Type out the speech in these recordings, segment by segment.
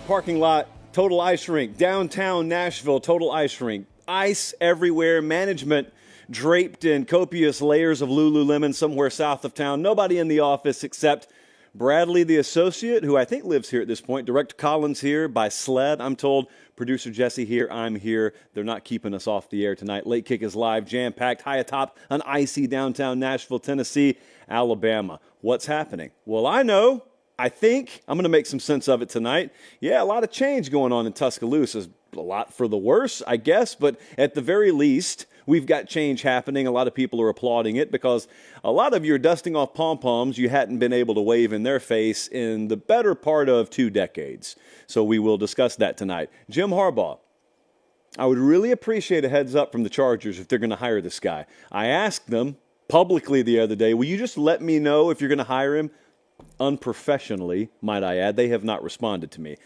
parking lot, total ice rink. Downtown Nashville, total ice rink. Ice everywhere. Management draped in copious layers of Lululemon somewhere south of town. Nobody in the office except Bradley, the associate, who I think lives here at this point. Director Collins here by sled, I'm told. Producer Jesse here. I'm here. They're not keeping us off the air tonight. Late Kick is live, jam-packed, high atop an icy downtown Nashville, Tennessee, Alabama. What's happening? Well, I think I'm going to make some sense of it tonight. Yeah, a lot of change going on in Tuscaloosa. A lot for the worse, I guess, but at the very least, we've got change happening. A lot of people are applauding it because a lot of you are dusting off pom-poms you hadn't been able to wave in their face in the better part of 2 decades. So we will discuss that tonight. Jim Harbaugh. I would really appreciate a heads up from the Chargers if they're going to hire this guy. I asked them publicly the other day, will you just let me know if you're going to hire him? Unprofessionally, might I add. They have not responded to me.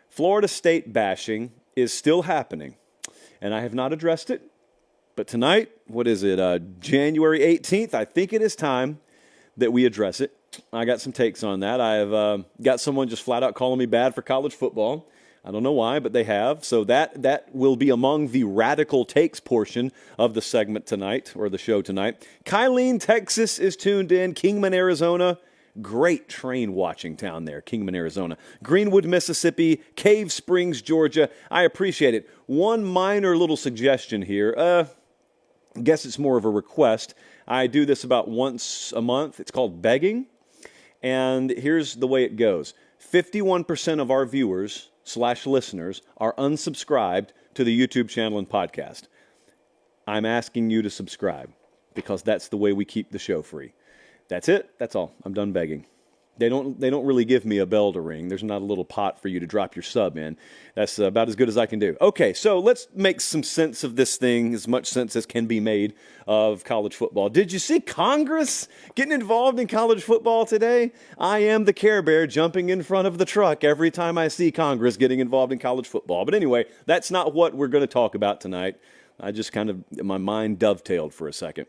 Florida State bashing is still happening, and I have not addressed it. But tonight, what is it, January 18th, I think it is time that we address it. I got some takes on that. I have got someone just flat out calling me bad for college football. I don't know why, but they have. So that will be among the radical takes portion of the segment tonight, or the show tonight. Kylene, Texas is tuned in. Kingman, Arizona. Great train watching town there, Kingman, Arizona. Greenwood, Mississippi, Cave Springs, Georgia. I appreciate it. One minor little suggestion here. I guess it's more of a request. I do this about once a month. It's called begging. And here's the way it goes. 51% of our viewers / listeners are unsubscribed to the YouTube channel and podcast. I'm asking you to subscribe because that's the way we keep the show free. That's it. That's all. I'm done begging. They don't really give me a bell to ring. There's not a little pot for you to drop your sub in. That's about as good as I can do. Okay, so let's make some sense of this thing, as much sense as can be made of college football. Did you see Congress getting involved in college football today? I am the Care Bear jumping in front of the truck every time I see Congress getting involved in college football. But anyway, that's not what we're going to talk about tonight. I just my mind dovetailed for a second.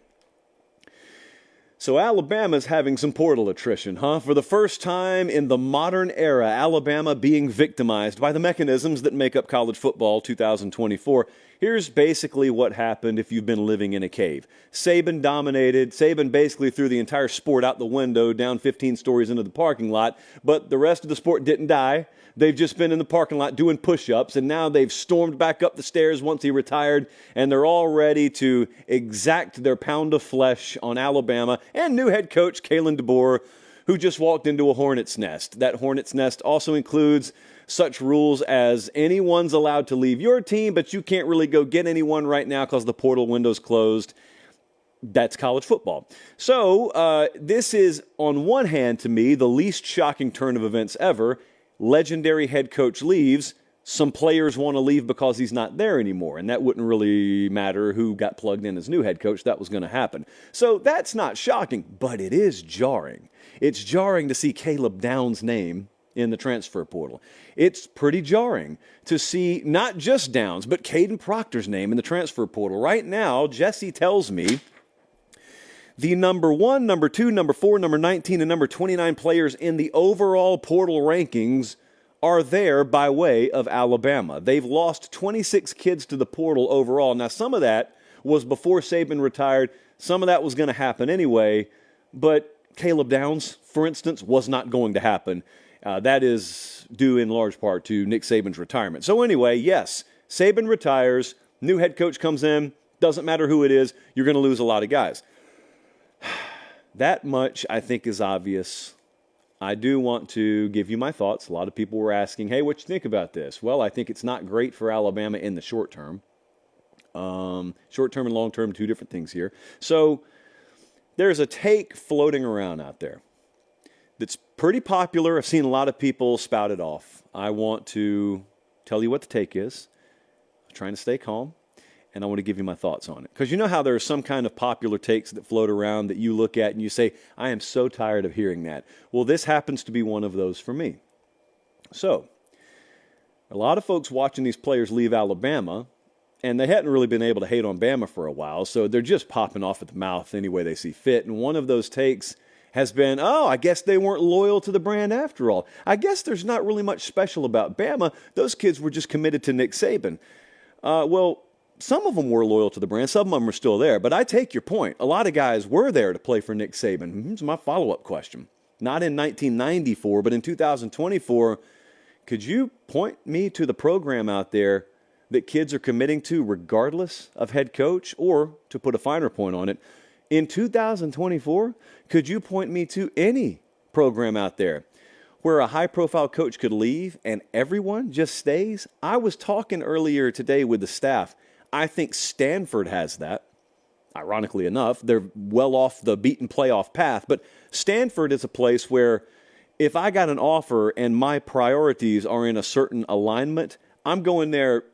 So Alabama's having some portal attrition, huh? For the first time in the modern era, Alabama being victimized by the mechanisms that make up college football 2024. Here's basically what happened if you've been living in a cave. Saban dominated. Saban basically threw the entire sport out the window, down 15 stories into the parking lot, but the rest of the sport didn't die. They've just been in the parking lot doing push-ups, and now they've stormed back up the stairs once he retired, and they're all ready to exact their pound of flesh on Alabama and new head coach Kalen DeBoer, who just walked into a hornet's nest. That hornet's nest also includes such rules as anyone's allowed to leave your team, but you can't really go get anyone right now because the portal window's closed. That's college football. So this is, on one hand, to me, the least shocking turn of events ever. Legendary head coach leaves. Some players want to leave because he's not there anymore, and that wouldn't really matter who got plugged in as new head coach. That was going to happen. So that's not shocking, but it is jarring. It's jarring to see Caleb Downs' name in the transfer portal. It's pretty jarring to see not just Downs, but Caden Proctor's name in the transfer portal. Right now, Jesse tells me the number 1, number 2, number 4, number 19, and number 29 players in the overall portal rankings are there by way of Alabama. They've lost 26 kids to the portal overall. Now, some of that was before Saban retired. Some of that was going to happen anyway. But Caleb Downs, for instance, was not going to happen. That is due in large part to Nick Saban's retirement. So anyway, yes, Saban retires. New head coach comes in. Doesn't matter who it is. You're going to lose a lot of guys. That much, I think, is obvious. I do want to give you my thoughts. A lot of people were asking, hey, what you think about this? Well, I think it's not great for Alabama in the short term. Short term and long term, two different things here. So there's a take floating around out there that's pretty popular. I've seen a lot of people spout it off. I want to tell you what the take is. I'm trying to stay calm. And I want to give you my thoughts on it. Because you know how there are some kind of popular takes that float around that you look at and you say, I am so tired of hearing that. Well, this happens to be one of those for me. So, a lot of folks watching these players leave Alabama, and they hadn't really been able to hate on Bama for a while, so they're just popping off at the mouth any way they see fit. And one of those takes has been, oh, I guess they weren't loyal to the brand after all. I guess there's not really much special about Bama. Those kids were just committed to Nick Saban. Well, some of them were loyal to the brand. Some of them are still there. But I take your point. A lot of guys were there to play for Nick Saban. Here's my follow-up question. Not in 1994, but in 2024, could you point me to the program out there that kids are committing to regardless of head coach? Or, to put a finer point on it, in 2024, could you point me to any program out there where a high-profile coach could leave and everyone just stays? I was talking earlier today with the staff. I think Stanford has that. Ironically enough, they're well off the beaten playoff path. But Stanford is a place where if I got an offer and my priorities are in a certain alignment, I'm going there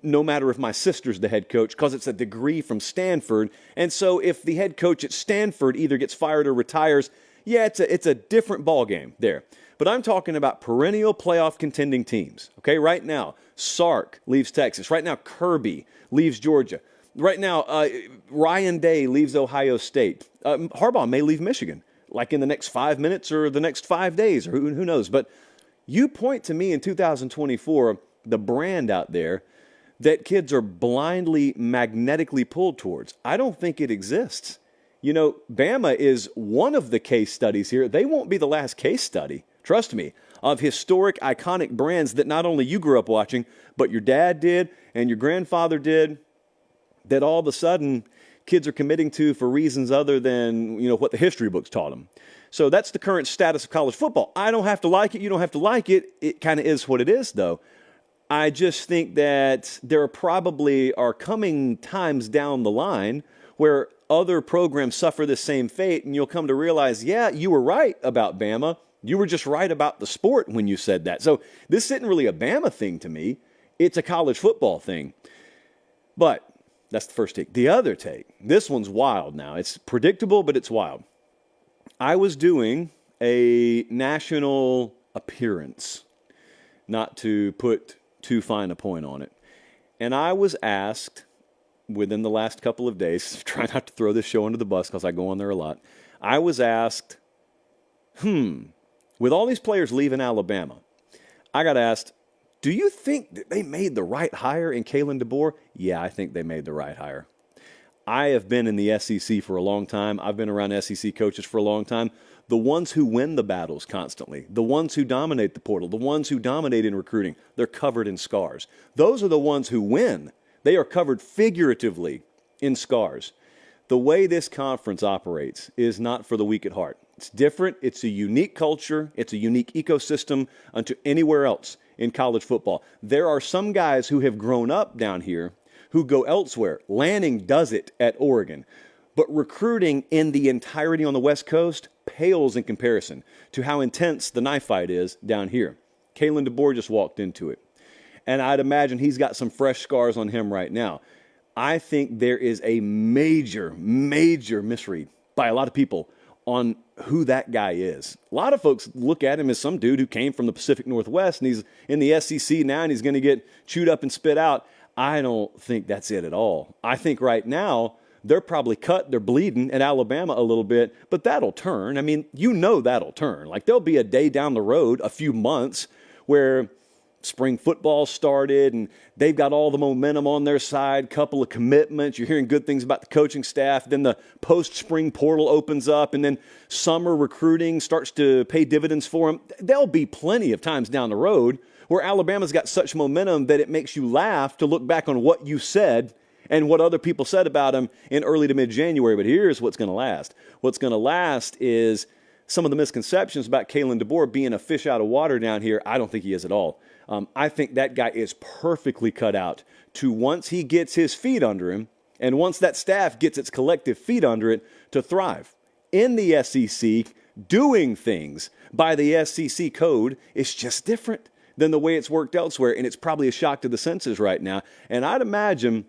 no matter if my sister's the head coach, because it's a degree from Stanford. And so if the head coach at Stanford either gets fired or retires, yeah, it's a different ballgame there. But I'm talking about perennial playoff contending teams. Okay, right now, Sark leaves Texas. Right now, Kirby leaves Georgia. Right now, Ryan Day leaves Ohio State. Harbaugh may leave Michigan, like in the next 5 minutes or the next 5 days, or who knows. But you point to me in 2024, the brand out there that kids are blindly, magnetically pulled towards. I don't think it exists. You know, Bama is one of the case studies here. They won't be the last case study, trust me, of historic, iconic brands that not only you grew up watching, but your dad did and your grandfather did, that all of a sudden kids are committing to for reasons other than, you know, what the history books taught them. So that's the current status of college football. I don't have to like it. You don't have to like it. It kind of is what it is, though. I just think that there probably are coming times down the line where other programs suffer the same fate, and you'll come to realize, yeah, you were right about Bama. You were just right about the sport when you said that. So this isn't really a Bama thing to me. It's a college football thing. But that's the first take. The other take, this one's wild now. It's predictable, but it's wild. I was doing a national appearance, not to put too fine a point on it. And I was asked within the last couple of days, try not to throw this show under the bus because I go on there a lot. I was asked, with all these players leaving Alabama, I got asked, do you think that they made the right hire in Kalen DeBoer? Yeah, I think they made the right hire. I have been in the SEC for a long time. I've been around SEC coaches for a long time. The ones who win the battles constantly, the ones who dominate the portal, the ones who dominate in recruiting, they're covered in scars. Those are the ones who win. They are covered figuratively in scars. The way this conference operates is not for the weak at heart. It's different. It's a unique culture. It's a unique ecosystem unto anywhere else in college football. There are some guys who have grown up down here who go elsewhere. Lanning does it at Oregon. But recruiting in the entirety on the West Coast pales in comparison to how intense the knife fight is down here. Kalen DeBoer just walked into it. And I'd imagine he's got some fresh scars on him right now. I think there is a major, major misread by a lot of people on who that guy is. A lot of folks look at him as some dude who came from the Pacific Northwest and he's in the SEC now and he's going to get chewed up and spit out. I don't think that's it at all. I think right now they're probably cut, they're bleeding at Alabama a little bit, but that'll turn. I mean, you know that'll turn. Like there'll be a day down the road, a few months, where spring football started and they've got all the momentum on their side, couple of commitments. You're hearing good things about the coaching staff. Then the post-spring portal opens up and then summer recruiting starts to pay dividends for them. There'll be plenty of times down the road where Alabama's got such momentum that it makes you laugh to look back on what you said and what other people said about him in early to mid-January. But here's what's going to last. What's going to last is some of the misconceptions about Kalen DeBoer being a fish out of water down here. I don't think he is at all. I think that guy is perfectly cut out to, once he gets his feet under him and once that staff gets its collective feet under it, to thrive. In the SEC, doing things by the SEC code is just different than the way it's worked elsewhere, and it's probably a shock to the senses right now. And I'd imagine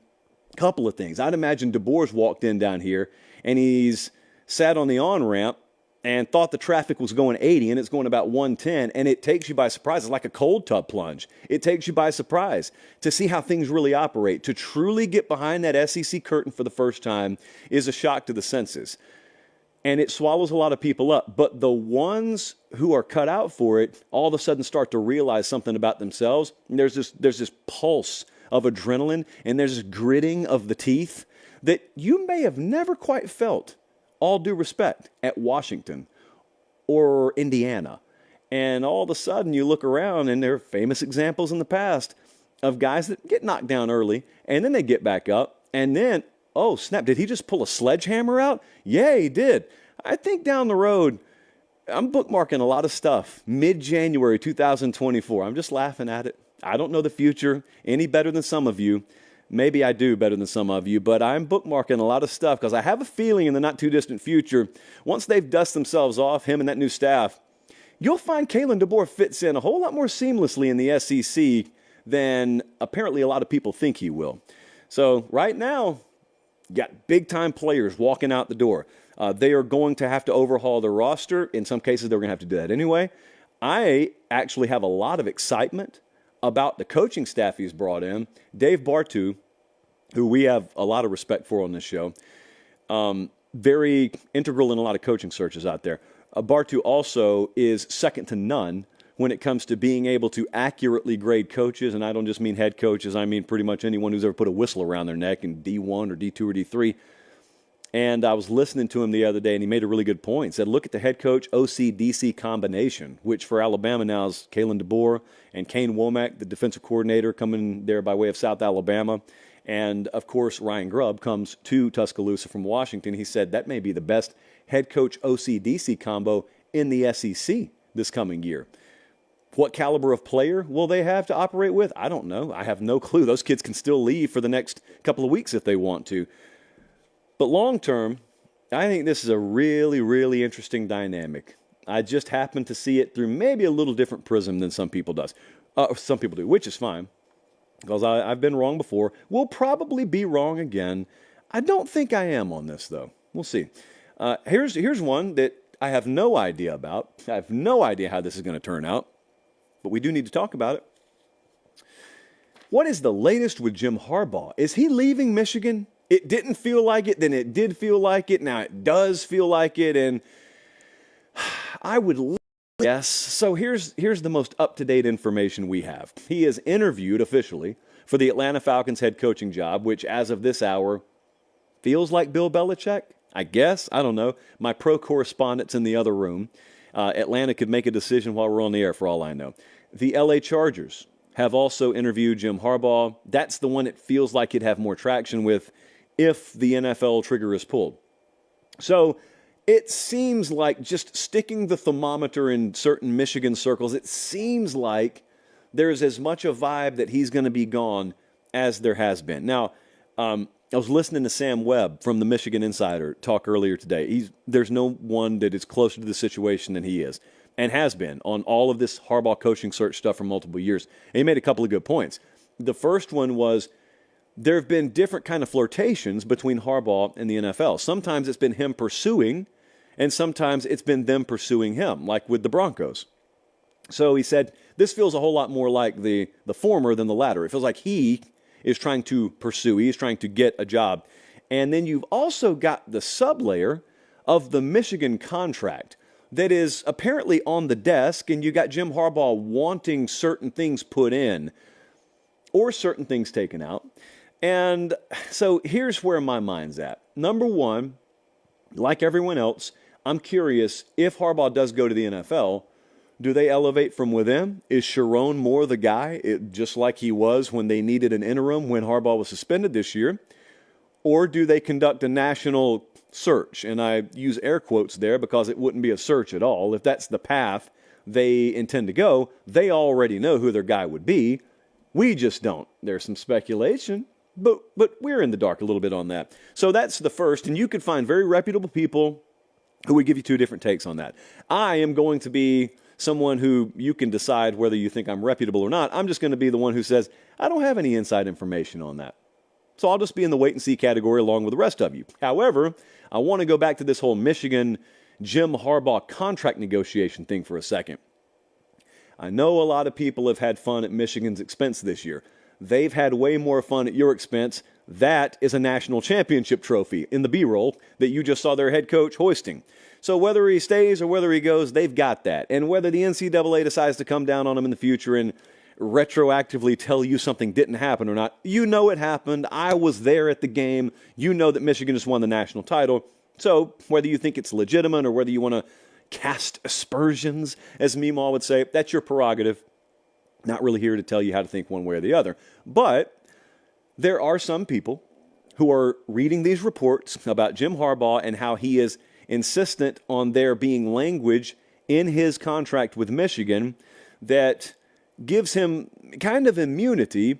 a couple of things. I'd imagine DeBoer's walked in down here, and he's sat on the on-ramp and thought the traffic was going 80 and it's going about 110, and it takes you by surprise. It's like a cold tub plunge. It takes you by surprise to see how things really operate. To truly get behind that SEC curtain for the first time is a shock to the senses. and it swallows a lot of people up. But the ones who are cut out for it all of a sudden start to realize something about themselves. And there's this pulse of adrenaline, and there's this gritting of the teeth that you may have never quite felt, all due respect, at Washington or Indiana. And all of a sudden you look around, and there are famous examples in the past of guys that get knocked down early, and then they get back up, and then, oh snap, did he just pull a sledgehammer out? Yeah, he did. I think down the road, I'm bookmarking a lot of stuff. Mid-January 2024. I'm just laughing at it. I don't know the future any better than some of you. Maybe I do better than some of you, but I'm bookmarking a lot of stuff because I have a feeling in the not-too-distant future, once they've dusted themselves off, him and that new staff, you'll find Kalen DeBoer fits in a whole lot more seamlessly in the SEC than apparently a lot of people think he will. So right now, you got big-time players walking out the door. They are going to have to overhaul their roster. In some cases, they're going to have to do that anyway. I actually have a lot of excitement about the coaching staff he's brought in. Dave Bartu, who we have a lot of respect for on this show, very integral in a lot of coaching searches out there. Bartu also is second to none when it comes to being able to accurately grade coaches, and I don't just mean head coaches, I mean pretty much anyone who's ever put a whistle around their neck in D1 or D2 or D3. And I was listening to him the other day, and he made a really good point. He said, look at the head coach OC-DC combination, which for Alabama now is Kalen DeBoer and Kane Womack, the defensive coordinator, coming there by way of South Alabama. And, of course, Ryan Grubb comes to Tuscaloosa from Washington. He said that may be the best head coach OC-DC combo in the SEC this coming year. What caliber of player will they have to operate with? I don't know. I have no clue. Those kids can still leave for the next couple of weeks if they want to. But long term, I think this is a really, really interesting dynamic. I just happen to see it through maybe a little different prism than some people do, which is fine, because I've been wrong before. We'll probably be wrong again. I don't think I am on this, though. We'll see. Here's one that I have no idea about. I have no idea how this is going to turn out, but we do need to talk about it. What is the latest with Jim Harbaugh? Is he leaving Michigan? It didn't feel like it, then it did feel like it, now it does feel like it, and I would guess. So here's the most up-to-date information we have. He is interviewed officially for the Atlanta Falcons head coaching job, which as of this hour feels like Bill Belichick, I guess. I don't know. My pro correspondent's in the other room. Atlanta could make a decision while we're on the air for all I know. The LA Chargers have also interviewed Jim Harbaugh. That's the one it feels like he'd have more traction with if the NFL trigger is pulled. So it seems like, just sticking the thermometer in certain Michigan circles, it seems like there's as much a vibe that he's going to be gone as there has been. Now, I was listening to Sam Webb from the Michigan Insider talk earlier today. There's no one that is closer to the situation than he is, and has been on all of this Harbaugh coaching search stuff for multiple years. And he made a couple of good points. The first one was, there have been different kind of flirtations between Harbaugh and the NFL. Sometimes it's been him pursuing, and sometimes it's been them pursuing him, like with the Broncos. So he said, this feels a whole lot more like the former than the latter. It feels like he is trying to pursue, he's trying to get a job. And then you've also got the sublayer of the Michigan contract that is apparently on the desk, and you got Jim Harbaugh wanting certain things put in or certain things taken out. And so here's where my mind's at. Number one, like everyone else, I'm curious, if Harbaugh does go to the NFL, do they elevate from within? Is Sharon Moore the guy, just like he was when they needed an interim when Harbaugh was suspended this year? Or do they conduct a national search? And I use air quotes there because it wouldn't be a search at all. If that's the path they intend to go, they already know who their guy would be. We just don't. There's some speculation. But we're in the dark a little bit on that. So that's the first, and you could find very reputable people who would give you two different takes on that. I am going to be someone who you can decide whether you think I'm reputable or not. I'm just going to be the one who says, I don't have any inside information on that. So I'll just be in the wait-and-see category along with the rest of you. However, I want to go back to this whole Michigan Jim Harbaugh contract negotiation thing for a second. I know a lot of people have had fun at Michigan's expense this year. They've had way more fun at your expense. That is a national championship trophy in the B-roll that you just saw their head coach hoisting. So whether he stays or whether he goes, they've got that. And whether the NCAA decides to come down on him in the future and retroactively tell you something didn't happen or not, you know it happened. I was there at the game. You know that Michigan just won the national title. So whether you think it's legitimate or whether you want to cast aspersions, as Meemaw would say, that's your prerogative. Not really here to tell you how to think one way or the other. But there are some people who are reading these reports about Jim Harbaugh and how he is insistent on there being language in his contract with Michigan that gives him kind of immunity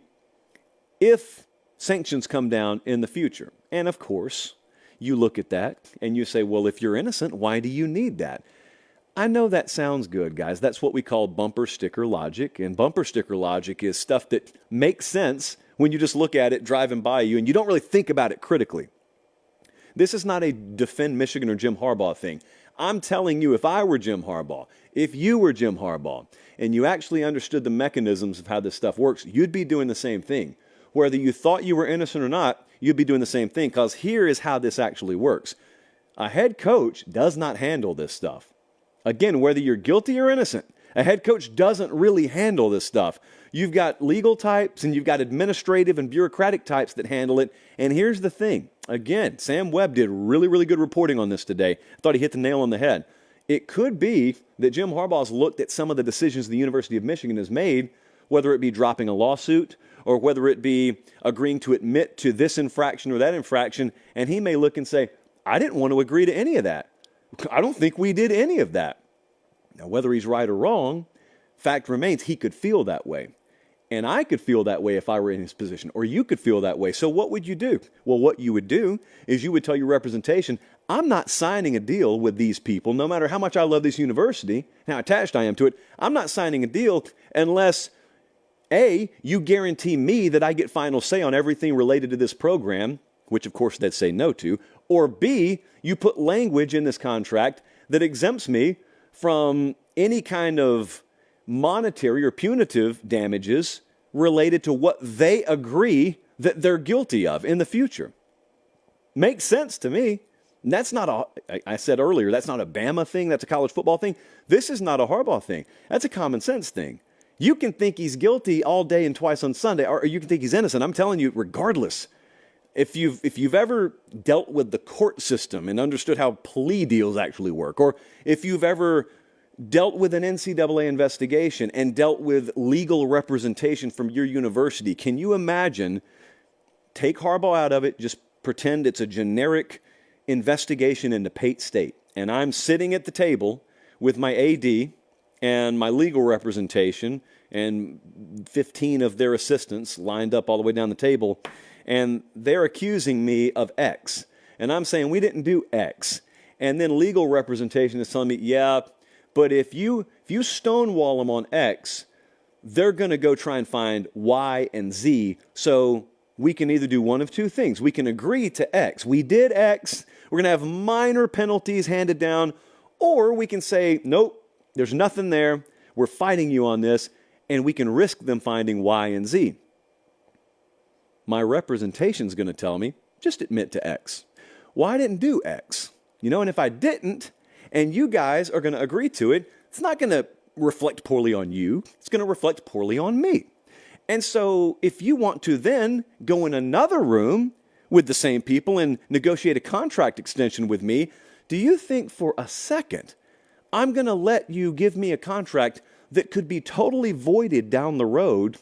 if sanctions come down in the future. And of course, you look at that and you say, well, if you're innocent, why do you need that? I know that sounds good, guys. That's what we call bumper sticker logic. And bumper sticker logic is stuff that makes sense when you just look at it driving by you and you don't really think about it critically. This is not a defend Michigan or Jim Harbaugh thing. I'm telling you, if I were Jim Harbaugh, if you were Jim Harbaugh, and you actually understood the mechanisms of how this stuff works, you'd be doing the same thing. Whether you thought you were innocent or not, you'd be doing the same thing, because here is how this actually works. A head coach does not handle this stuff. Again, whether you're guilty or innocent, a head coach doesn't really handle this stuff. You've got legal types and you've got administrative and bureaucratic types that handle it. And here's the thing. Again, Sam Webb did really, really good reporting on this today. I thought he hit the nail on the head. It could be that Jim Harbaugh's looked at some of the decisions the University of Michigan has made, whether it be dropping a lawsuit or whether it be agreeing to admit to this infraction or that infraction, and he may look and say, I didn't want to agree to any of that. I don't think we did any of that. Now, whether he's right or wrong, fact remains he could feel that way. And I could feel that way if I were in his position, or you could feel that way. So what would you do? Well, what you would do is you would tell your representation, I'm not signing a deal with these people, no matter how much I love this university, how attached I am to it. I'm not signing a deal unless, A, you guarantee me that I get final say on everything related to this program, which of course they'd say no to, or B, you put language in this contract that exempts me from any kind of monetary or punitive damages related to what they agree that they're guilty of in the future. Makes sense to me. And that's not I said earlier, that's not a Bama thing, that's a college football thing. This is not a Harbaugh thing. That's a common sense thing. You can think he's guilty all day and twice on Sunday, or you can think he's innocent. I'm telling you, regardless, if you've ever dealt with the court system and understood how plea deals actually work, or if you've ever dealt with an NCAA investigation and dealt with legal representation from your university, can you imagine, take Harbaugh out of it, just pretend it's a generic investigation into Pate State, and I'm sitting at the table with my AD and my legal representation and 15 of their assistants lined up all the way down the table, and they're accusing me of X, and I'm saying we didn't do X, and then legal representation is telling me, yeah, but if you stonewall them on X, they're going to go try and find Y and Z. So we can either do one of two things. We can agree to X. We did X. We're going to have minor penalties handed down. Or we can say, nope, there's nothing there. We're fighting you on this. And we can risk them finding Y and Z. My representation is going to tell me, just admit to X. Well, I didn't do X. And if I didn't, and you guys are going to agree to it, it's not going to reflect poorly on you. It's going to reflect poorly on me. And so if you want to then go in another room with the same people and negotiate a contract extension with me, do you think for a second I'm going to let you give me a contract that could be totally voided down the road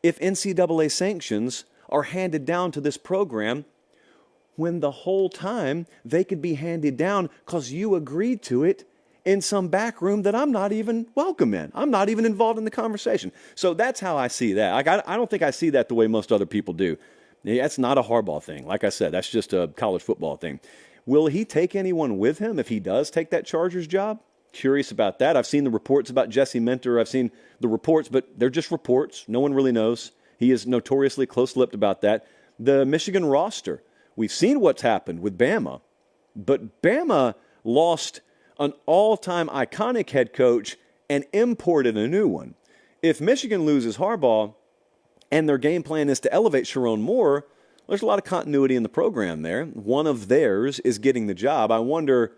if NCAA sanctions are handed down to this program, when the whole time they could be handed down because you agreed to it in some back room that I'm not even welcome in. I'm not even involved in the conversation. So that's how I see that. I don't think I see that the way most other people do. That's not a Harbaugh thing. Like I said, that's just a college football thing. Will he take anyone with him if he does take that Chargers job? Curious about that. I've seen the reports about Jesse Minter. I've seen the reports, but they're just reports. No one really knows. He is notoriously close-lipped about that. The Michigan roster. We've seen what's happened with Bama, but Bama lost an all-time iconic head coach and imported a new one. If Michigan loses Harbaugh and their game plan is to elevate Sharon Moore, there's a lot of continuity in the program there. One of theirs is getting the job. I wonder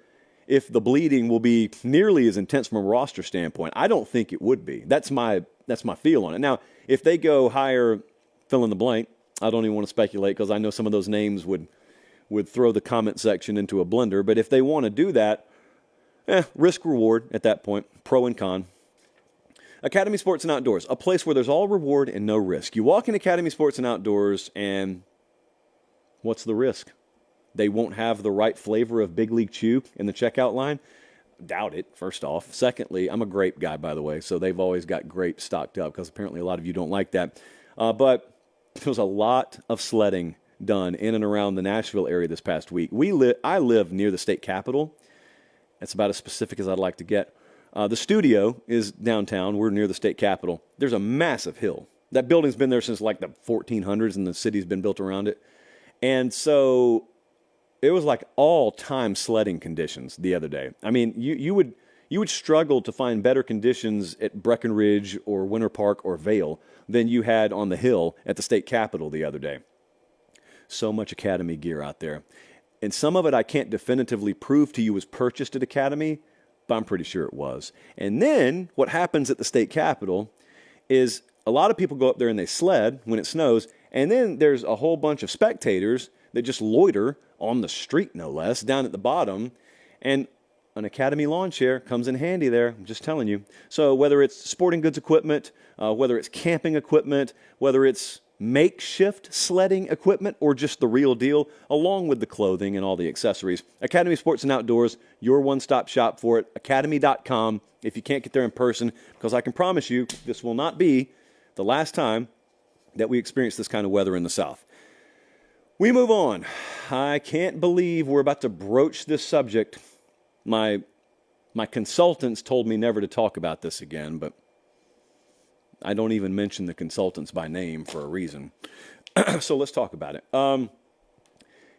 if the bleeding will be nearly as intense from a roster standpoint. I don't think it would be. That's my feel on it. Now, if they go hire fill in the blank, I don't even want to speculate because I know some of those names would throw the comment section into a blender. But if they want to do that, risk reward at that point, pro and con. Academy Sports and Outdoors, a place where there's all reward and no risk. You walk in Academy Sports and Outdoors, and what's the risk? They won't have the right flavor of Big League Chew in the checkout line? Doubt it, first off. Secondly, I'm a grape guy, by the way, so they've always got grapes stocked up because apparently a lot of you don't like that. But there was a lot of sledding done in and around the Nashville area this past week. I live near the state capitol. That's about as specific as I'd like to get. The studio is downtown. We're near the state capitol. There's a massive hill. That building's been there since like the 1400s, and the city's been built around it. And so it was like all-time sledding conditions the other day. I mean, you would struggle to find better conditions at Breckenridge or Winter Park or Vail than you had on the hill at the state capitol the other day. So much Academy gear out there. And some of it I can't definitively prove to you was purchased at Academy, but I'm pretty sure it was. And then what happens at the state capitol is a lot of people go up there and they sled when it snows, and then there's a whole bunch of spectators that just loiter on the street, no less, down at the bottom, and an Academy lawn chair comes in handy there, I'm just telling you. So whether it's sporting goods equipment, whether it's camping equipment, whether it's makeshift sledding equipment, or just the real deal, along with the clothing and all the accessories, Academy Sports and Outdoors, your one-stop shop for it, academy.com, if you can't get there in person, because I can promise you this will not be the last time that we experience this kind of weather in the South. We move on. I can't believe we're about to broach this subject. My consultants told me never to talk about this again, but I don't even mention the consultants by name for a reason. So let's talk about it.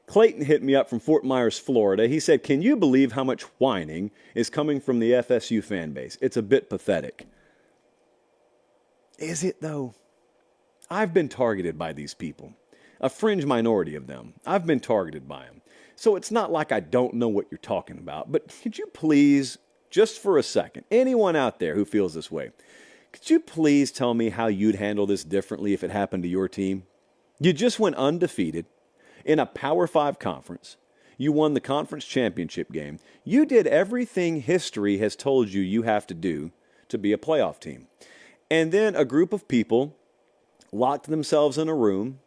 Clayton hit me up from Fort Myers, Florida. He said, "Can you believe how much whining is coming from the FSU fan base? It's a bit pathetic." Is it, though? I've been targeted by these people. A fringe minority of them. I've been targeted by them. So it's not like I don't know what you're talking about. But could you please, just for a second, anyone out there who feels this way, could you please tell me how you'd handle this differently if it happened to your team? You just went undefeated in a Power 5 conference. You won the conference championship game. You did everything history has told you you have to do to be a playoff team. And then a group of people locked themselves in a room,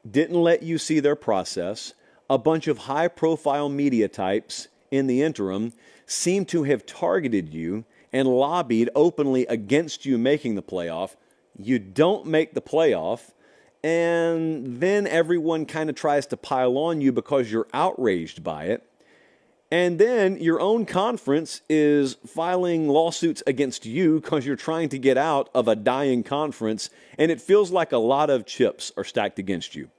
didn't let you see their process. A bunch of high-profile media types in the interim seem to have targeted you and lobbied openly against you making the playoff. You don't make the playoff, and then everyone kind of tries to pile on you because you're outraged by it. And then your own conference is filing lawsuits against you because you're trying to get out of a dying conference, and it feels like a lot of chips are stacked against you.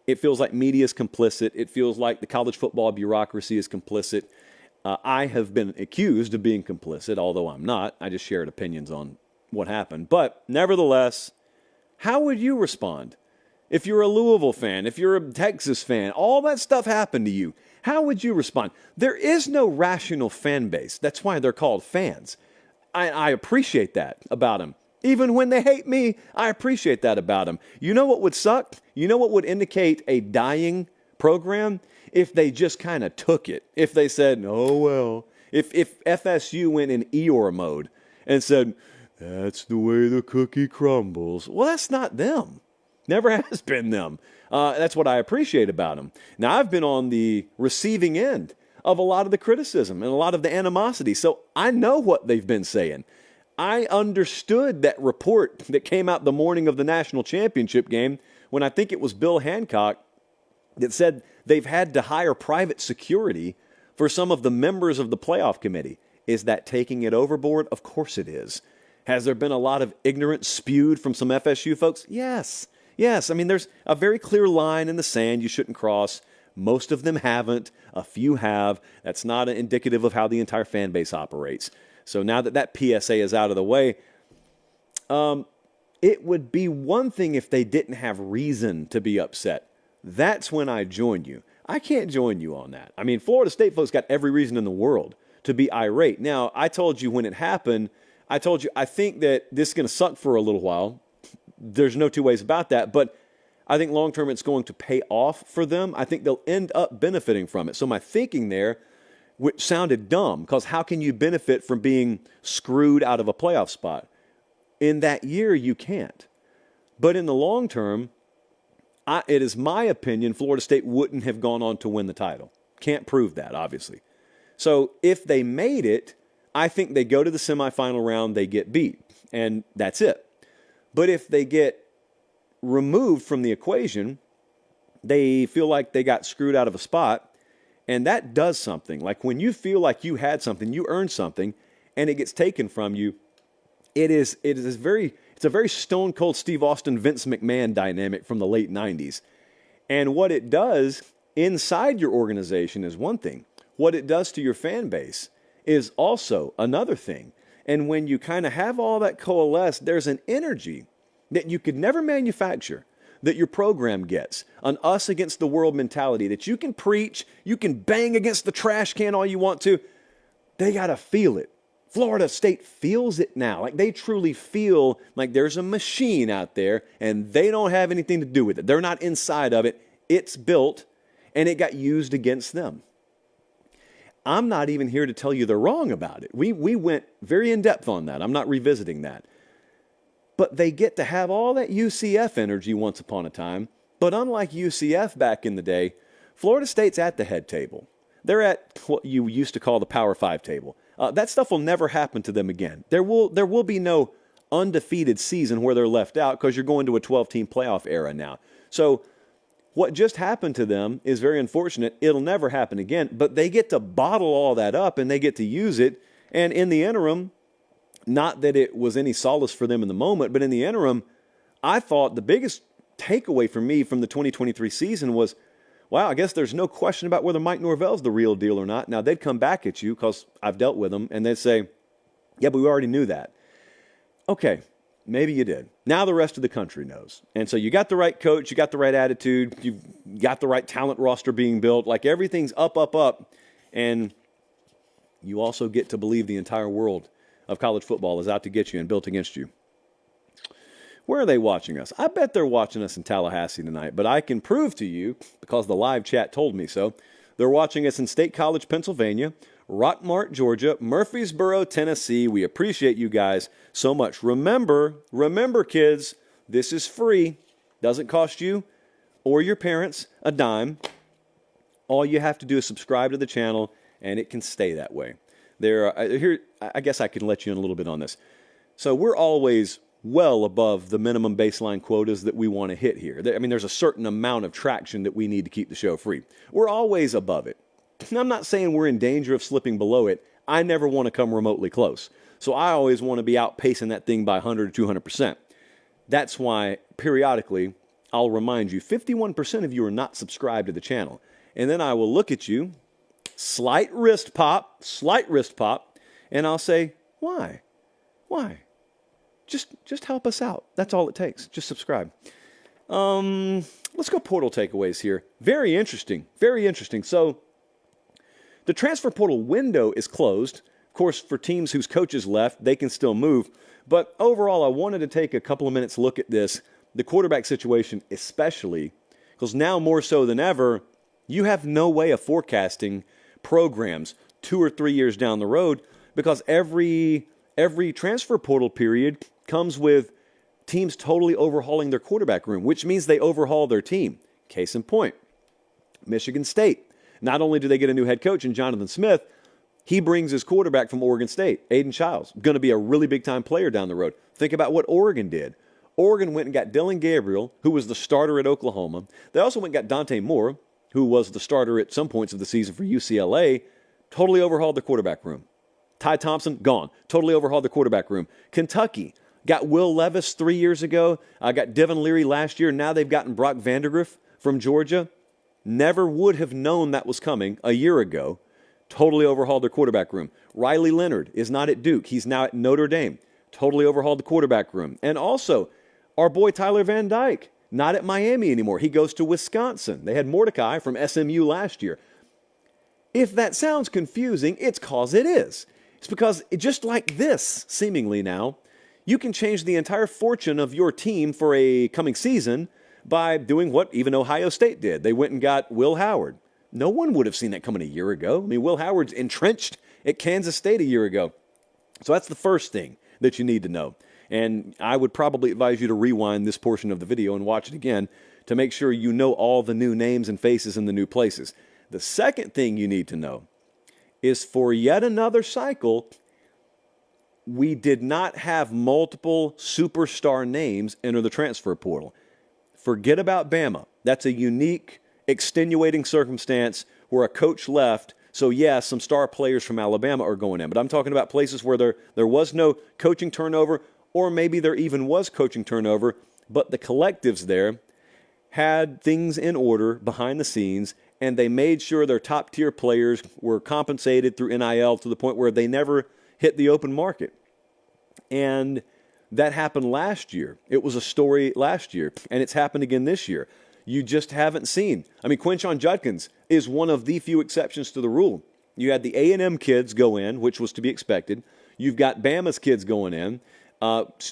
It feels like media is complicit. It feels like the college football bureaucracy is complicit. I have been accused of being complicit, although I'm not. I just shared opinions on what happened. But nevertheless, how would you respond? If you're a Louisville fan, if you're a Texas fan, all that stuff happened to you, how would you respond? There is no rational fan base. That's why they're called fans. I appreciate that about them. Even when they hate me, I appreciate that about them. You know what would suck? You know what would indicate a dying program? If they just kind of took it. If they said, oh, well. If FSU went in Eeyore mode and said, that's the way the cookie crumbles. Well, that's not them. Never has been them. That's what I appreciate about them. Now, I've been on the receiving end of a lot of the criticism and a lot of the animosity, so I know what they've been saying. I understood that report that came out the morning of the national championship game when I think it was Bill Hancock that said they've had to hire private security for some of the members of the playoff committee. Is that taking it overboard? Of course it is. Has there been a lot of ignorance spewed from some FSU folks? Yes. Yes. I mean, there's a very clear line in the sand you shouldn't cross. Most of them haven't. A few have. That's not indicative of how the entire fan base operates. So now that PSA is out of the way, it would be one thing if they didn't have reason to be upset. That's when I join you. I can't join you on that. I mean, Florida State folks got every reason in the world to be irate. Now, I told you when it happened, I told you I think that this is going to suck for a little while. There's no two ways about that. But I think long-term it's going to pay off for them. I think they'll end up benefiting from it. So my thinking there, which sounded dumb, because how can you benefit from being screwed out of a playoff spot? In that year, you can't. But in the long term, it is my opinion Florida State wouldn't have gone on to win the title. Can't prove that, obviously. So if they made it, I think they go to the semifinal round, they get beat, and that's it. But if they get removed from the equation, they feel like they got screwed out of a spot, and that does something. Like when you feel like you had something, you earned something, and it gets taken from you, it's a very stone cold Steve Austin, Vince McMahon dynamic from the late 90s. And what it does inside your organization is one thing. What it does to your fan base is also another thing. And when you kind of have all that coalesce, there's an energy that you could never manufacture that your program gets, an us against the world mentality that you can preach, you can bang against the trash can all you want to. They got to feel it. Florida State feels it now. Like they truly feel like there's a machine out there and they don't have anything to do with it. They're not inside of it. It's built and it got used against them. I'm not even here to tell you they're wrong about it. We went very in-depth on that. I'm not revisiting that. But they get to have all that UCF energy once upon a time. But unlike UCF back in the day, Florida State's at the head table. They're at what you used to call the Power 5 table. That stuff will never happen to them again. There will be no undefeated season where they're left out because you're going to a 12-team playoff era now. So what just happened to them is very unfortunate. It'll never happen again. But they get to bottle all that up and they get to use it. And in the interim, not that it was any solace for them in the moment, but in the interim, I thought the biggest takeaway for me from the 2023 season was, wow, I guess there's no question about whether Mike Norvell's the real deal or not. Now, they'd come back at you because I've dealt with them, and they'd say, yeah, but we already knew that. Okay, maybe you did. Now the rest of the country knows. And so you got the right coach, you got the right attitude, you got the right talent roster being built. Like everything's up, and you also get to believe the entire world of college football is out to get you and built against you. Where are they watching us? I bet they're watching us in Tallahassee tonight, but I can prove to you, because the live chat told me so, they're watching us in State College, Pennsylvania, Rockmart, Georgia, Murfreesboro, Tennessee. We appreciate you guys so much. Remember, kids, this is free. Doesn't cost you or your parents a dime. All you have to do is subscribe to the channel, and it can stay that way. Here, I guess I can let you in a little bit on this. So we're always well above the minimum baseline quotas that we want to hit here. I mean, there's a certain amount of traction that we need to keep the show free. We're always above it. And I'm not saying we're in danger of slipping below it. I never want to come remotely close. So I always want to be outpacing that thing by 100 or 200%. That's why periodically I'll remind you, 51% of you are not subscribed to the channel. And then I will look at you, slight wrist pop, and I'll say, why? Why? Just help us out. That's all it takes. Just subscribe. Let's go portal takeaways here. Very interesting. So the transfer portal window is closed. Of course, for teams whose coaches left, they can still move. But overall, I wanted to take a couple of minutes look at this, the quarterback situation especially, because now more so than ever, you have no way of forecasting programs 2 or 3 years down the road, because every transfer portal period comes with teams totally overhauling their quarterback room, which means they overhaul their team. Case in point, Michigan State. Not only do they get a new head coach in Jonathan Smith, he brings his quarterback from Oregon State, Aiden Childs, going to be a really big-time player down the road. Think about what Oregon did. Oregon went and got Dylan Gabriel, who was the starter at Oklahoma. They also went and got Dante Moore, who was the starter at some points of the season for UCLA, totally overhauled the quarterback room. Ty Thompson, gone. Totally overhauled the quarterback room. Kentucky got Will Levis 3 years ago. Got Devin Leary last year. Now they've gotten Brock Vandagriff from Georgia. Never would have known that was coming a year ago. Totally overhauled their quarterback room. Riley Leonard is not at Duke. He's now at Notre Dame. Totally overhauled the quarterback room. And also, Our boy Tyler Van Dyke, not at Miami anymore. He goes to Wisconsin. They had Mordecai from SMU last year. If that sounds confusing, it's because it is. It's because just like this, seemingly now, you can change the entire fortune of your team for a coming season by doing what even Ohio State did. They went and got Will Howard. No one would have seen that coming a year ago. I mean, Will Howard's entrenched at Kansas State a year ago. So that's the first thing that you need to know. And I would probably advise you to rewind this portion of the video and watch it again to make sure you know all the new names and faces in the new places. The second thing you need to know is for yet another cycle, we did not have multiple superstar names enter the transfer portal. Forget about Bama. That's a unique, extenuating circumstance where a coach left. So, yes, some star players from Alabama are going in. But I'm talking about places where there was no coaching turnover, or maybe there even was coaching turnover, but the collectives there had things in order behind the scenes, and they made sure their top-tier players were compensated through NIL to the point where they never hit the open market. And that happened last year. It was a story last year, and it's happened again this year. You just haven't seen. I mean, Quinshon Judkins is one of the few exceptions to the rule. You had the A&M kids go in, which was to be expected. You've got Bama's kids going in.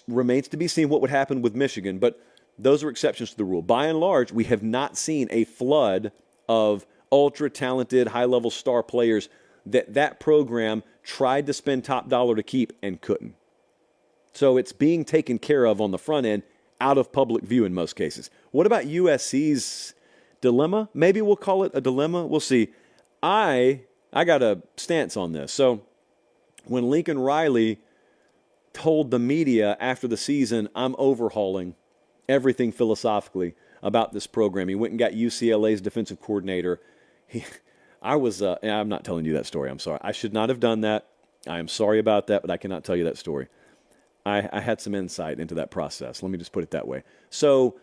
Remains to be seen what would happen with Michigan, but those are exceptions to the rule. By and large, we have not seen a flood of ultra-talented, high-level star players that program tried to spend top dollar to keep and couldn't. So it's being taken care of on the front end, out of public view in most cases. What about USC's dilemma? Maybe we'll call it a dilemma. We'll see. I got a stance on this. So when Lincoln Riley told the media after the season, I'm overhauling everything philosophically about this program. He went and got UCLA's defensive coordinator. I'm not telling you that story. I'm sorry. I should not have done that. I am sorry about that, but I cannot tell you that story. I had some insight into that process. Let me just put it that way. So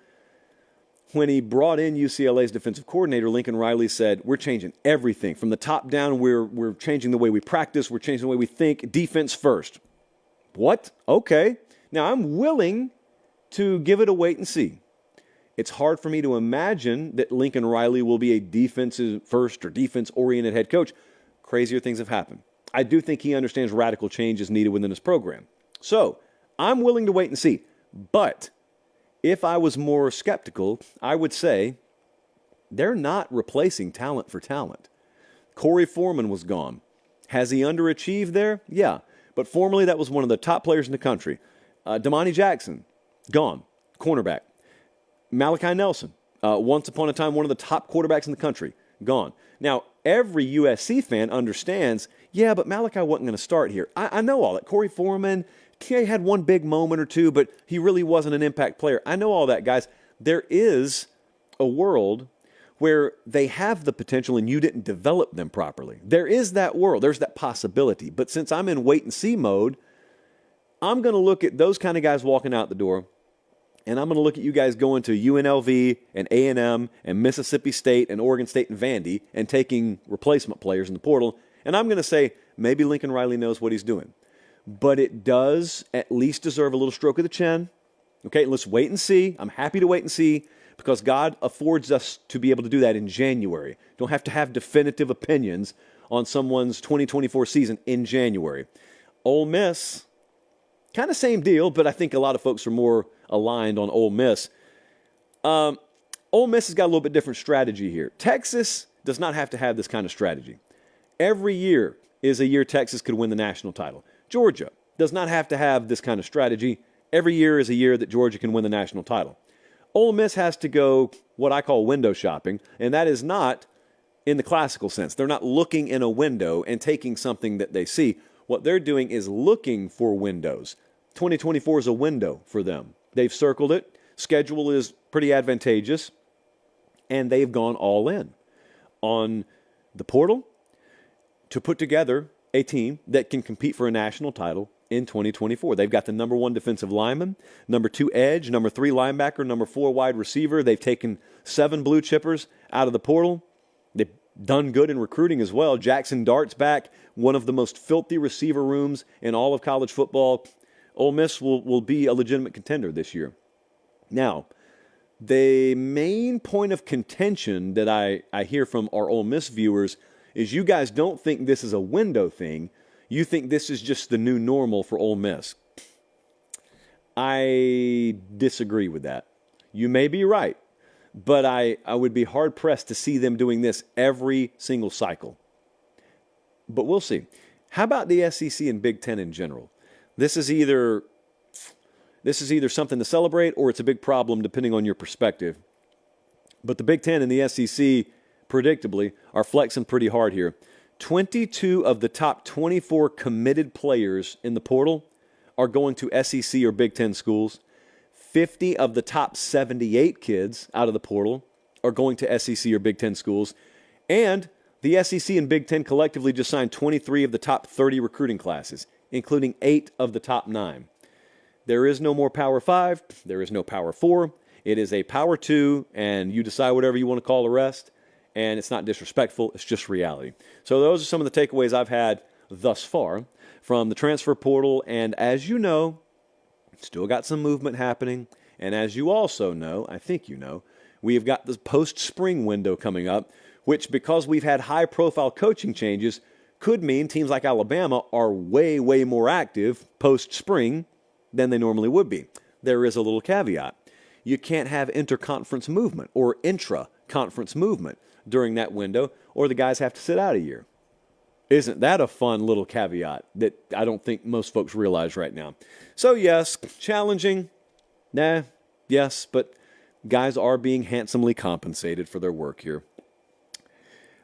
when he brought in UCLA's defensive coordinator, Lincoln Riley said, we're changing everything. From the top down, we're changing the way we practice. We're changing the way we think. Defense first. What? Okay. Now, I'm willing to give it a wait and see. It's hard for me to imagine that Lincoln Riley will be a defensive first or defense-oriented head coach. Crazier things have happened. I do think he understands radical change is needed within his program. So I'm willing to wait and see. But if I was more skeptical, I would say they're not replacing talent for talent. Corey Foreman was gone. Has he underachieved there? Yeah. But formerly that was one of the top players in the country. Damani Jackson, gone. Cornerback. Malachi Nelson, once upon a time one of the top quarterbacks in the country, gone. Now, every USC fan understands, yeah, but Malachi wasn't going to start here. I know all that. Corey Foreman, he had one big moment or two, but he really wasn't an impact player. I know all that, guys. There is a world where they have the potential and you didn't develop them properly. There is that world. There's that possibility. But since I'm in wait-and-see mode, I'm going to look at those kind of guys walking out the door, and I'm going to look at you guys going to UNLV and A&M and Mississippi State and Oregon State and Vandy and taking replacement players in the portal, and I'm going to say maybe Lincoln Riley knows what he's doing. But it does at least deserve a little stroke of the chin. Okay, let's wait and see. I'm happy to wait and see because God affords us to be able to do that in January. Don't have to have definitive opinions on someone's 2024 season in January. Ole Miss, kind of same deal, but I think a lot of folks are more aligned on Ole Miss. Ole Miss has got a little bit different strategy here. Texas does not have to have this kind of strategy. Every year is a year Texas could win the national title. Georgia does not have to have this kind of strategy. Every year is a year that Georgia can win the national title. Ole Miss has to go what I call window shopping, and that is not in the classical sense. They're not looking in a window and taking something that they see. What they're doing is looking for windows. 2024 is a window for them. They've circled it. Schedule is pretty advantageous, and they've gone all in on the portal to put together a team that can compete for a national title in 2024. They've got the number 1 defensive lineman, number 2 edge, number 3 linebacker, number 4 wide receiver. They've taken 7 blue chippers out of the portal. They've done good in recruiting as well. Jackson Dart's back, one of the most filthy receiver rooms in all of college football. Ole Miss will be a legitimate contender this year. Now, the main point of contention that I hear from our Ole Miss viewers is you guys don't think this is a window thing. You think this is just the new normal for Ole Miss. I disagree with that. You may be right, but I would be hard-pressed to see them doing this every single cycle. But we'll see. How about the SEC and Big Ten in general? This is either something to celebrate or it's a big problem depending on your perspective. But the Big Ten and the SEC, predictably, are flexing pretty hard here. 22 of the top 24 committed players in the portal are going to SEC or Big Ten schools. 50 of the top 78 kids out of the portal are going to SEC or Big Ten schools. And the SEC and Big Ten collectively just signed 23 of the top 30 recruiting classes, including 8 of the top 9. There is no more Power 5. There is no Power 4. It is a Power 2, and you decide whatever you want to call the rest. And it's not disrespectful. It's just reality. So those are some of the takeaways I've had thus far from the transfer portal. And as you know, still got some movement happening. And as you also know, I think you know, we have got this post-spring window coming up, which, because we've had high-profile coaching changes, could mean teams like Alabama are way, way more active post-spring than they normally would be. There is a little caveat. You can't have interconference movement or intra-conference movement during that window, or the guys have to sit out a year. Isn't that a fun little caveat that I don't think most folks realize right now? So yes, challenging. Yes, but guys are being handsomely compensated for their work here.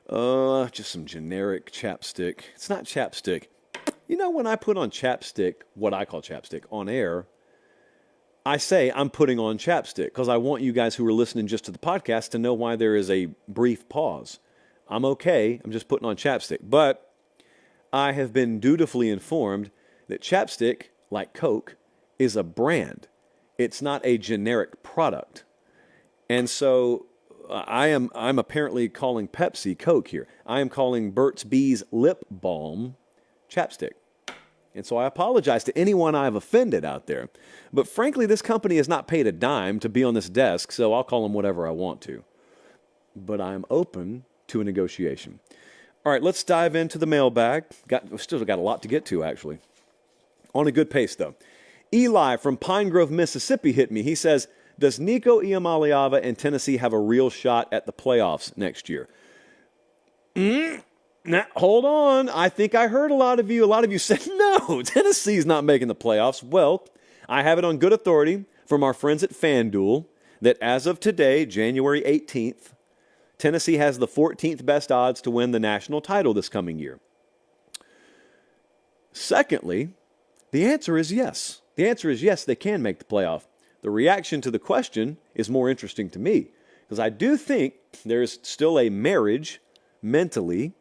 Just some generic chapstick. It's not chapstick. You know, when I put on chapstick, what I call chapstick, on air, I say I'm putting on chapstick because I want you guys who are listening just to the podcast to know why there is a brief pause. I'm okay. I'm just putting on chapstick. But I have been dutifully informed that chapstick, like Coke, is a brand. It's not a generic product. And so I'm apparently calling Pepsi Coke here. I am calling Burt's Bees Lip Balm chapstick. And so I apologize to anyone I've offended out there. But frankly, this company has not paid a dime to be on this desk, so I'll call them whatever I want to. But I'm open to a negotiation. All right, let's dive into the mailbag. We've still got a lot to get to, actually. On a good pace, though. Eli from Pine Grove, Mississippi hit me. He says, does Nico Iamaleava and Tennessee have a real shot at the playoffs next year? Now, hold on. I think I heard a lot of you said, no, Tennessee's not making the playoffs. Well, I have it on good authority from our friends at FanDuel that as of today, January 18th, Tennessee has the 14th best odds to win the national title this coming year. Secondly, the answer is yes. The answer is yes, they can make the playoff. The reaction to the question is more interesting to me because I do think there's still a marriage mentally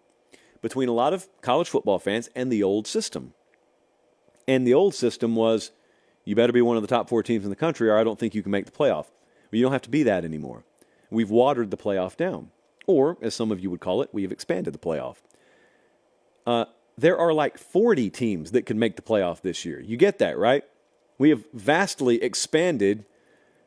between a lot of college football fans and the old system. And the old system was, you better be one of the top 4 teams in the country or I don't think you can make the playoff. Well, you don't have to be that anymore. We've watered the playoff down. Or, as some of you would call it, we have expanded the playoff. There are like 40 teams that could make the playoff this year. You get that, right? We have vastly expanded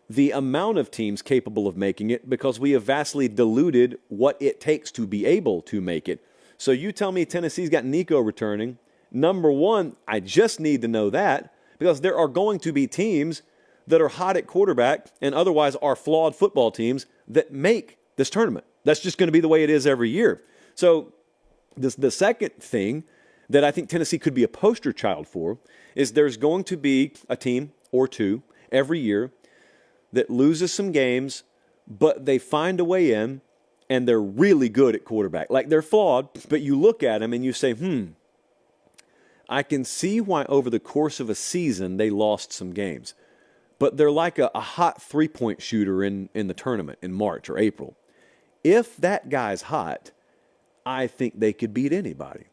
the amount of teams capable of making it because we have vastly diluted what it takes to be able to make it. So you tell me Tennessee's got Nico returning. Number one, I just need to know that because there are going to be teams that are hot at quarterback and otherwise are flawed football teams that make this tournament. That's just going to be the way it is every year. So the second thing that I think Tennessee could be a poster child for is there's going to be a team or two every year that loses some games, but they find a way in and they're really good at quarterback. Like they're flawed, but you look at them and you say, I can see why over the course of a season they lost some games. But they're like a hot three-point shooter in the tournament in March or April. If that guy's hot, I think they could beat anybody.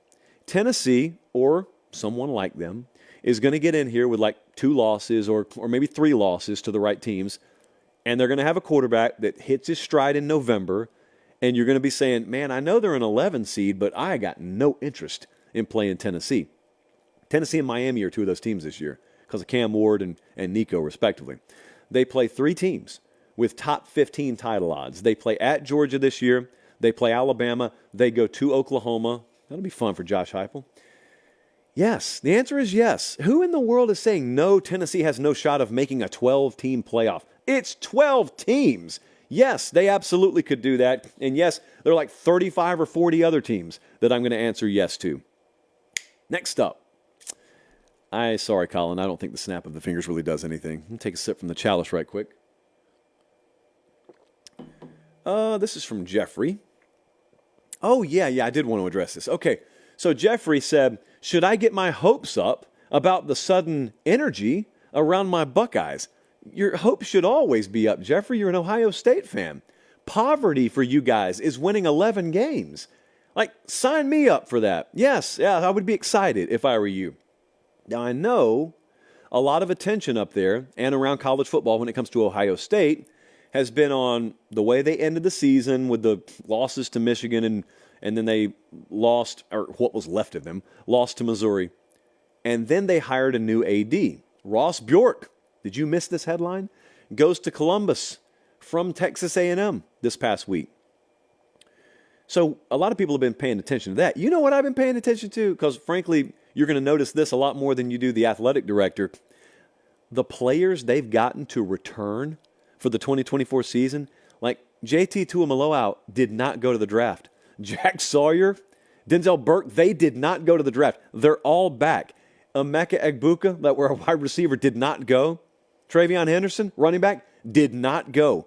Tennessee, or someone like them, is going to get in here with like 2 losses or maybe 3 losses to the right teams, and they're going to have a quarterback that hits his stride in November, and you're going to be saying, man, I know they're an 11 seed, but I got no interest in playing Tennessee. Tennessee and Miami are 2 of those teams this year because of Cam Ward and Nico, respectively. They play 3 teams with top 15 title odds. They play at Georgia this year. They play Alabama. They go to Oklahoma. That'll be fun for Josh Heupel. Yes, the answer is yes. Who in the world is saying no, Tennessee has no shot of making a 12-team playoff? It's 12 teams. Yes, they absolutely could do that. And yes, there are like 35 or 40 other teams that I'm going to answer yes to. Next up. Sorry, Colin, I don't think the snap of the fingers really does anything. Let me take a sip from the chalice right quick. This is from Jeffrey. Oh, yeah, I did want to address this. Okay, so Jeffrey said, should I get my hopes up about the sudden energy around my Buckeyes? Your hopes should always be up, Jeffrey. You're an Ohio State fan. Poverty for you guys is winning 11 games. Like, sign me up for that. Yes, I would be excited if I were you. Now, I know a lot of attention up there and around college football when it comes to Ohio State has been on the way they ended the season with the losses to Michigan and then they lost, or what was left of them, lost to Missouri. And then they hired a new AD. Ross Bjork, did you miss this headline? Goes to Columbus from Texas A&M this past week. So a lot of people have been paying attention to that. You know what I've been paying attention to? Because frankly, you're going to notice this a lot more than you do the athletic director. The players they've gotten to return for the 2024 season, like JT Tuimoloau did not go to the draft. Jack Sawyer, Denzel Burke, they did not go to the draft. They're all back. Emeka Egbuka, that were a wide receiver, did not go. Travion Henderson, running back, did not go.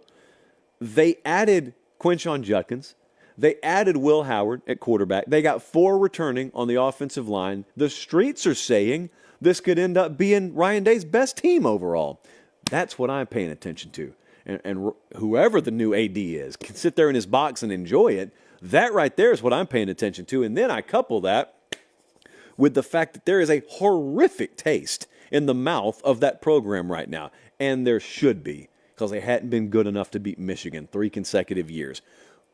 They added Quinshon Judkins. They added Will Howard at quarterback. They got 4 returning on the offensive line. The streets are saying this could end up being Ryan Day's best team overall. That's what I'm paying attention to. And whoever the new AD is can sit there in his box and enjoy it. That right there is what I'm paying attention to. And then I couple that with the fact that there is a horrific taste in the mouth of that program right now. And there should be, because they hadn't been good enough to beat Michigan 3 consecutive years.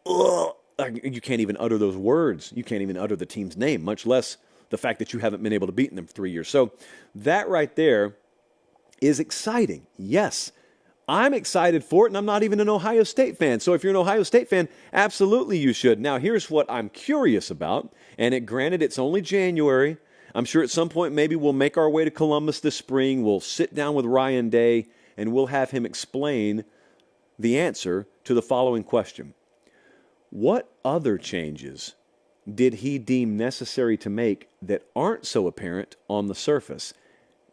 Ugh. You can't even utter those words. You can't even utter the team's name, much less the fact that you haven't been able to beat them for 3 years. So that right there is exciting. Yes, I'm excited for it, and I'm not even an Ohio State fan. So if you're an Ohio State fan, absolutely you should. Now, here's what I'm curious about, and granted, it's only January. I'm sure at some point maybe we'll make our way to Columbus this spring. We'll sit down with Ryan Day, and we'll have him explain the answer to the following question. What other changes did he deem necessary to make that aren't so apparent on the surface?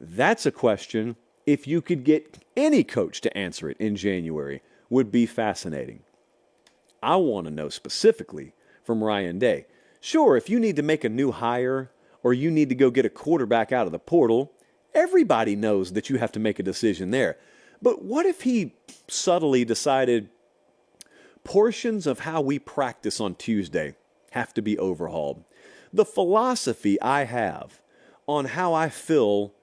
That's a question, if you could get any coach to answer it in January, would be fascinating. I want to know specifically from Ryan Day. Sure, if you need to make a new hire or you need to go get a quarterback out of the portal, everybody knows that you have to make a decision there. But what if he subtly decided portions of how we practice on Tuesday have to be overhauled? The philosophy I have on how I fill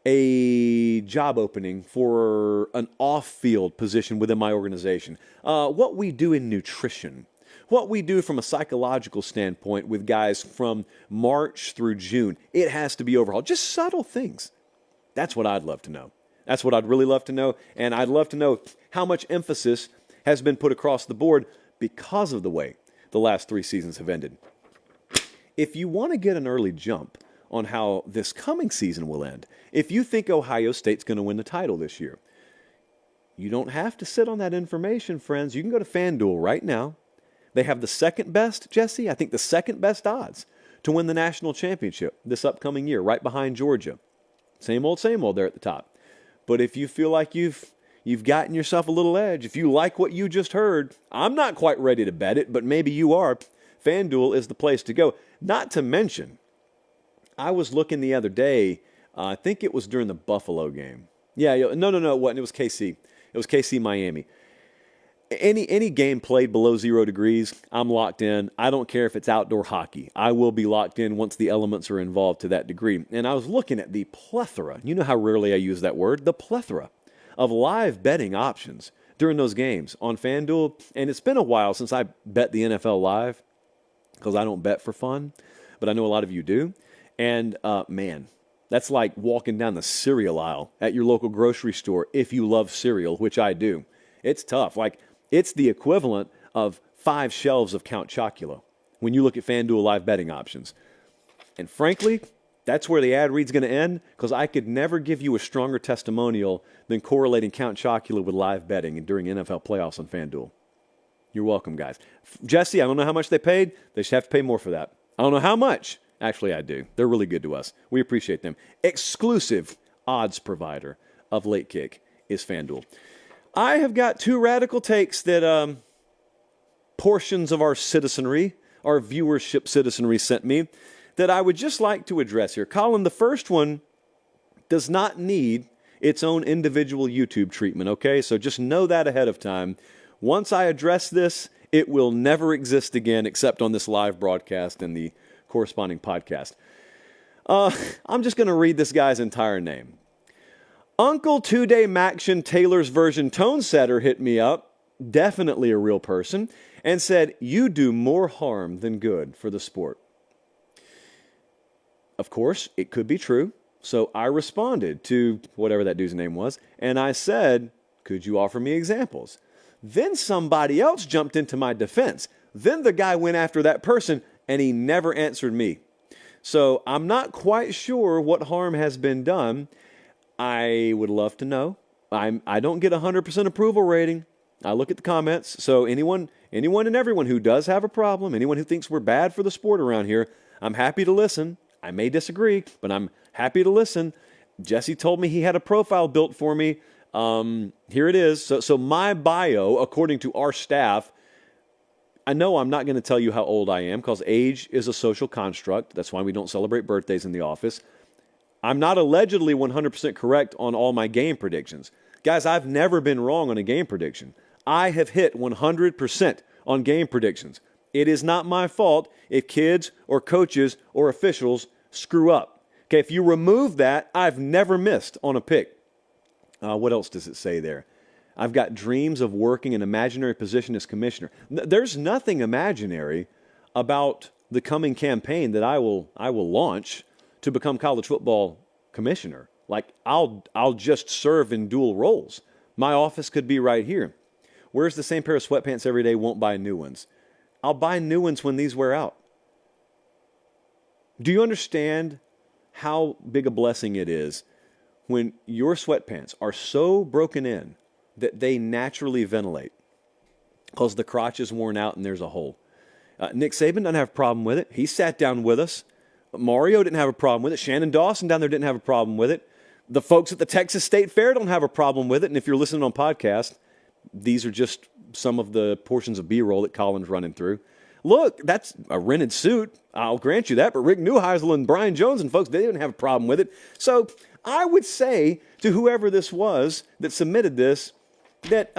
a job opening for an off-field position within my organization, what we do in nutrition, what we do from a psychological standpoint with guys from March through June, it has to be overhauled. Just subtle things. That's what I'd love to know. That's what I'd really love to know, and I'd love to know how much emphasis has been put across the board because of the way the last 3 seasons have ended. If you want to get an early jump on how this coming season will end, if you think Ohio State's going to win the title this year, you don't have to sit on that information, friends. You can go to FanDuel right now. They have the second best, Jesse, I think the second best odds to win the national championship this upcoming year, right behind Georgia. Same old there at the top. But if you feel like you've gotten yourself a little edge, if you like what you just heard, I'm not quite ready to bet it, but maybe you are. FanDuel is the place to go. Not to mention, I was looking the other day, I think it was during the Buffalo game. No, it wasn't. It was KC. It was KC Miami. Any game played below 0 degrees, I'm locked in. I don't care if it's outdoor hockey. I will be locked in once the elements are involved to that degree. And I was looking at the plethora, you know how rarely I use that word, the plethora of live betting options during those games on FanDuel. And it's been a while since I bet the NFL live because I don't bet for fun, but I know a lot of you do. And man, That's like walking down the cereal aisle at your local grocery store if you love cereal, which I do. It's tough. Like, it's the equivalent of 5 shelves of Count Chocula when you look at FanDuel live betting options. And frankly, that's where the ad read's going to end, because I could never give you a stronger testimonial than correlating Count Chocula with live betting during NFL playoffs on FanDuel. You're welcome, guys. Jesse, I don't know how much they paid. They should have to pay more for that. I don't know how much. Actually, I do. They're really good to us. We appreciate them. Exclusive odds provider of Late Kick is FanDuel. I have got 2 radical takes that portions of our citizenry, our viewership citizenry sent me, that I would just like to address here. Colin, the first one does not need its own individual YouTube treatment, okay? So just know that ahead of time. Once I address this, it will never exist again except on this live broadcast and the corresponding podcast. I'm just going to read this guy's entire name. Uncle 2-Day Maction Taylor's version tone setter hit me up, definitely a real person, and said, "You do more harm than good for the sport." Of course, it could be true. So I responded to whatever that dude's name was, and I said, "Could you offer me examples?" Then somebody else jumped into my defense. Then the guy went after that person, and he never answered me. So I'm not quite sure what harm has been done. I would love to know. I don't get 100% approval rating. I look at the comments. So anyone and everyone who does have a problem, anyone who thinks we're bad for the sport around here, I'm happy to listen. I may disagree, but I'm happy to listen. Jesse told me he had a profile built for me. Here it is. So my bio, according to our staff, I know I'm not going to tell you how old I am because age is a social construct. That's why we don't celebrate birthdays in the office. I'm not allegedly 100% correct on all my game predictions. Guys, I've never been wrong on a game prediction. I have hit 100% on game predictions. It is not my fault if kids or coaches or officials screw up. Okay, if you remove that, I've never missed on a pick. What else does it say there? I've got dreams of working an imaginary position as commissioner. There's nothing imaginary about the coming campaign that I will launch to become college football commissioner. Like, I'll just serve in dual roles. My office could be right here. Wears the same pair of sweatpants every day, won't buy new ones. I'll buy new ones when these wear out. Do you understand how big a blessing it is when your sweatpants are so broken in that they naturally ventilate because the crotch is worn out and there's a hole? Nick Saban doesn't have a problem with it. He sat down with us. Mario didn't have a problem with it. Shannon Dawson down there didn't have a problem with it. The folks at the Texas State Fair don't have a problem with it. And if you're listening on podcast, these are just some of the portions of B-roll that Colin's running through. Look, that's a rented suit. I'll grant you that. But Rick Neuheisel and Brian Jones and folks, they didn't have a problem with it. So I would say to whoever this was that submitted this that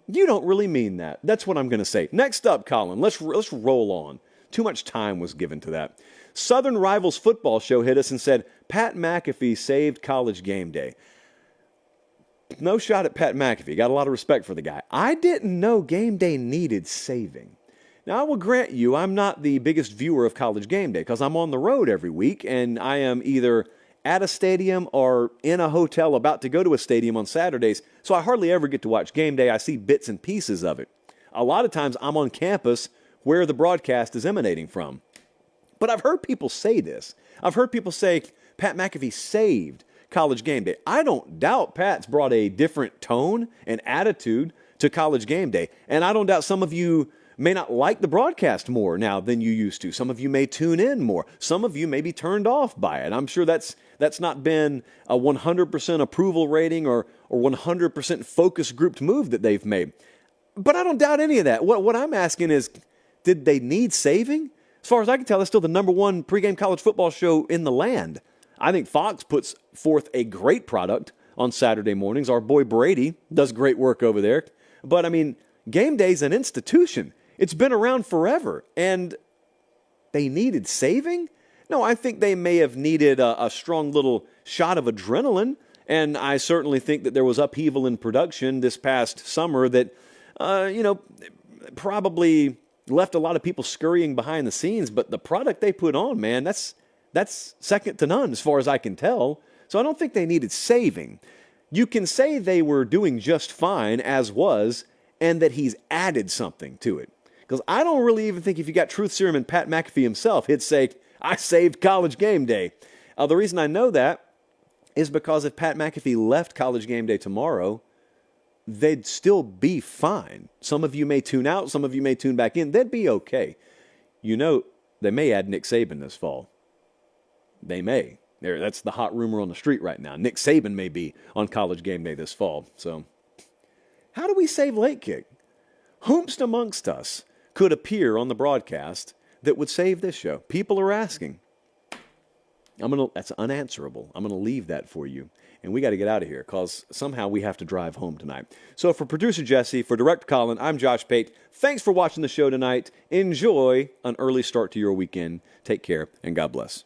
you don't really mean that. That's what I'm going to say. Next up, Colin, let's roll on. Too much time was given to that. Southern Rivals Football Show hit us and said, Pat McAfee saved College Game Day. No shot at Pat McAfee. Got a lot of respect for the guy. I didn't know Game Day needed saving. Now, I will grant you, I'm not the biggest viewer of College Game Day because I'm on the road every week, and I am either at a stadium or in a hotel about to go to a stadium on Saturdays, so I hardly ever get to watch Game Day. I see bits and pieces of it. A lot of times I'm on campus where the broadcast is emanating from. But I've heard people say this. I've heard people say, Pat McAfee saved College Game Day. I don't doubt Pat's brought a different tone and attitude to College Game Day. And I don't doubt some of you may not like the broadcast more now than you used to. Some of you may tune in more. Some of you may be turned off by it. I'm sure that's not been a 100% approval rating or 100% focus grouped move that they've made. But I don't doubt any of that. What I'm asking is, did they need saving? As far as I can tell, it's still the number one pregame college football show in the land. I think Fox puts forth a great product on Saturday mornings. Our boy Brady does great work over there. But, I mean, Game Day's an institution. It's been around forever. And they needed saving? No, I think they may have needed a strong little shot of adrenaline. And I certainly think that there was upheaval in production this past summer that, probably left a lot of people scurrying behind the scenes, but the product they put on, man, that's That's second to none as far as I can tell. So I don't think they needed saving. You can say they were doing just fine as was, and that he's added something to it. Because I don't really even think if you got truth serum and Pat McAfee himself, he'd say, I saved College Game Day. The reason I know that is because if Pat McAfee left College Game Day tomorrow, they'd still be fine. Some of you may tune out, some of you may tune back in. They'd be okay. You know, they may add Nick Saban this fall. They may. That's the hot rumor on the street right now. Nick Saban may be on College Game Day this fall. So, how do we save Late Kick? Whomst amongst us could appear on the broadcast that would save this show? People are asking. That's unanswerable. I'm going to leave that for you. And we got to get out of here because somehow we have to drive home tonight. So for producer Jesse, for Director Colin, I'm Josh Pate. Thanks for watching the show tonight. Enjoy an early start to your weekend. Take care and God bless.